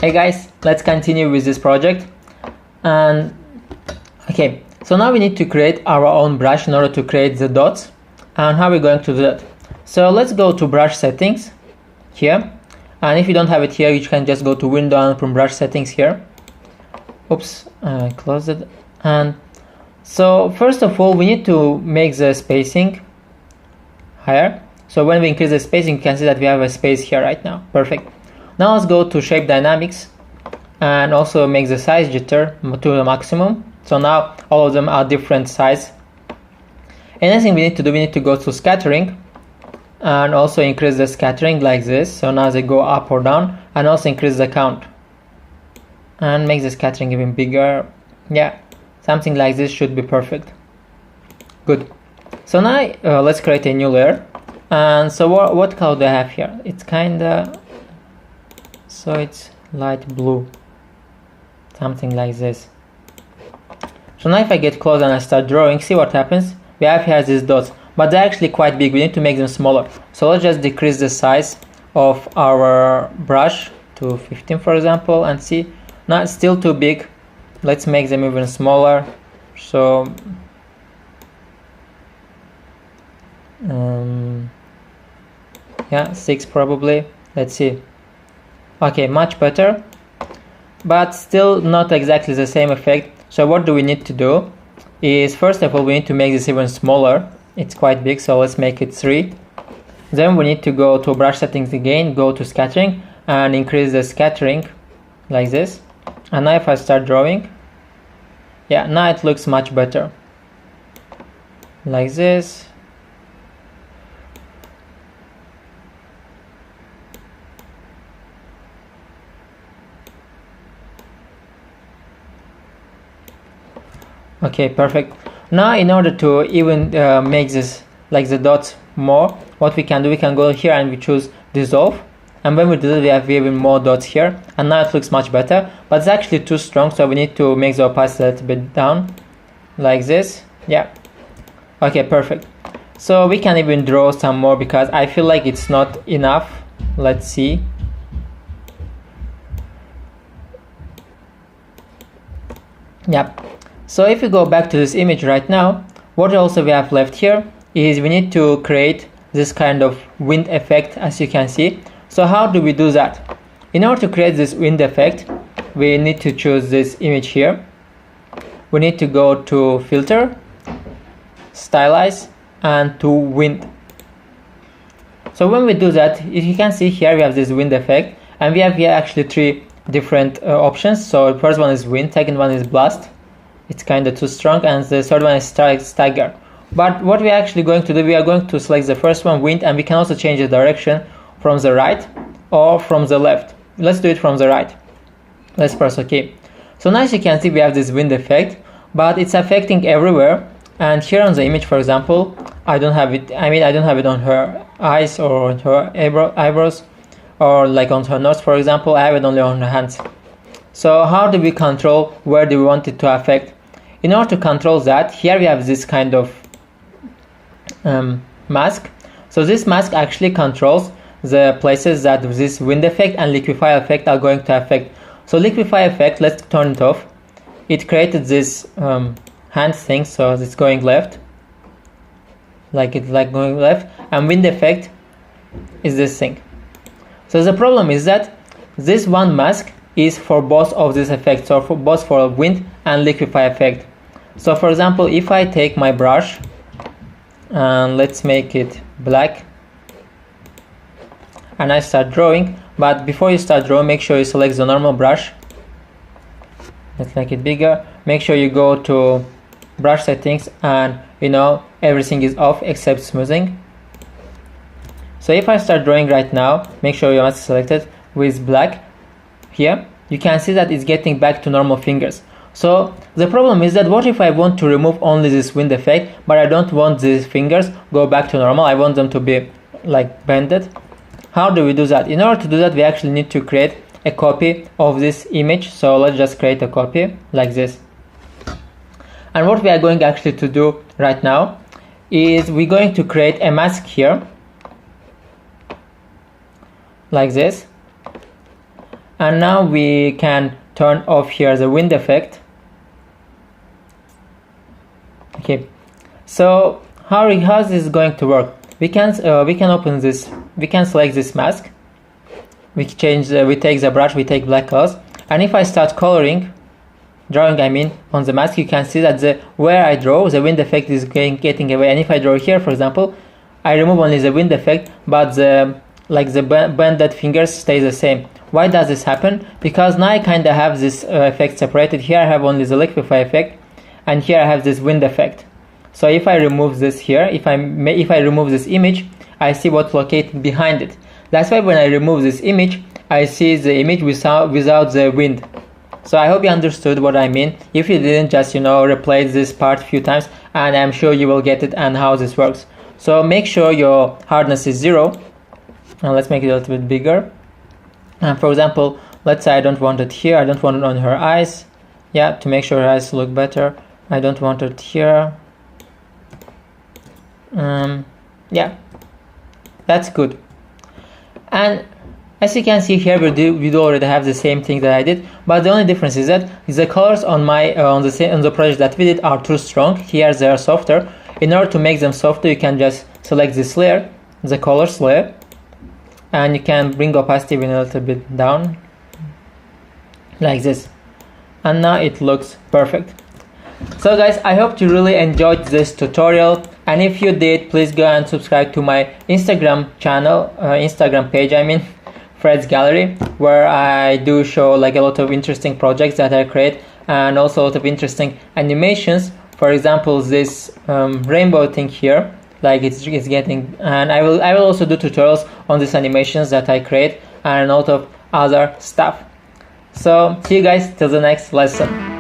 Hey guys, let's continue with this project. And okay, so now we need to create our own brush in order to create the dots. And how are we going to do that? So let's go to brush settings here. And if you don't have it here, you can just go to window and from brush settings here. Oops, close it. And so first of all, we need to make the spacing higher. So when we increase the spacing, you can see that we have a space here right now. Perfect. Now let's go to shape dynamics and also make the size jitter to the maximum. So now all of them are different size. Anything we need to do, we need to go to scattering and also increase the scattering like this. So now they go up or down, and also increase the count and make the scattering even bigger. Yeah, something like this should be perfect. Good. So now let's create a new layer. And so what color do I have here? It's kinda, so it's light blue, something like this. So now if I get close and I start drawing, see what happens. We have here these dots, but they're actually quite big. We need to make them smaller. So let's just decrease the size of our brush to 15, for example, and see. Now it's still too big. Let's make them even smaller. So yeah, 6 probably. Let's see. Okay, much better, but still not exactly the same effect. So what do we need to do is, first of all, we need to make this even smaller. It's quite big, so let's make it 3. Then we need to go to brush settings again, go to scattering and increase the scattering like this. And now if I start drawing, yeah, now it looks much better like this. Okay, perfect. Now in order to even make this like the dots more, what we can do, we can go here and we choose dissolve, and when we do that, we have even more dots here, and now it looks much better, but it's actually too strong, so we need to make the opacity a little bit down like this. Yeah, okay, perfect. So we can even draw some more because I feel like it's not enough. Let's see. Yep. So if you go back to this image right now, what also we have left here is we need to create this kind of wind effect, as you can see. So how do we do that? In order to create this wind effect, we need to choose this image here. We need to go to filter, stylize, and to wind. So when we do that, if you can see here, we have this wind effect, and we have here actually 3 different options. So the first one is wind, second one is blast. It's kind of too strong, and the third one is stagger. But what we're actually going to do, we are going to select the first one, wind, and we can also change the direction from the right or from the left. Let's do it from the right. Let's press OK. So now as you can see, we have this wind effect, but it's affecting everywhere. And here on the image, for example, I don't have it. I don't have it on her eyes or on her eyebrows, or like on her nose, for example. I have it only on her hands. So how do we control where do we want it to affect? In order to control that, here we have this kind of mask. So this mask actually controls the places that this wind effect and liquify effect are going to affect. So liquify effect, let's turn it off. It created this hand thing, so it's going left, like going left, and wind effect is this thing. So the problem is that this one mask is for both of these effects, so for both for wind and liquify effect. So for example, if I take my brush and let's make it black and I start drawing, but before you start drawing, make sure you select the normal brush. Let's make it bigger. Make sure you go to brush settings and everything is off except smoothing. So if I start drawing right now, make sure you must select it with black. Here you can see that it's getting back to normal fingers. So the problem is that what if I want to remove only this wind effect, but I don't want these fingers go back to normal, I want them to be like bended. How do we do that? In order to do that, we actually need to create a copy of this image. So let's just create a copy like this. And what we are going actually to do right now is we're going to create a mask here like this. And now we can turn off here the wind effect. Okay, so how is this going to work? We can open this, we can select this mask, we change we take the brush, we take black colors, and if I start drawing I mean on the mask, you can see that where I draw, the wind effect is getting away. And if I draw here, for example, I remove only the wind effect, but the bended fingers stay the same. Why does this happen? Because now I kind of have this effect separated. Here I have only the liquify effect, and here I have this wind effect. So if I remove this here, if I remove this image, I see what's located behind it. That's why when I remove this image, I see the image without the wind. So I hope you understood what I mean. If you didn't, just replay this part a few times, and I'm sure you will get it and how this works. So make sure your hardness is 0, and let's make it a little bit bigger. And for example, let's say I don't want it here, I don't want it on her eyes. Yeah, to make sure her eyes look better, I don't want it here. Yeah, that's good. And as you can see here, we do already have the same thing that I did, but the only difference is that the colors on my on the project that we did are too strong. Here they are softer. In order to make them softer, you can just select this layer, the colors layer, and you can bring opacity even a little bit down, like this. And now it looks perfect. So guys, I hope you really enjoyed this tutorial, and if you did, please go and subscribe to my Instagram channel, Instagram page I mean, Fred's Gallery, where I do show like a lot of interesting projects that I create, and also a lot of interesting animations. For example, this rainbow thing here, like it's getting, and I will also do tutorials on these animations that I create, and a lot of other stuff. So see you guys till the next lesson.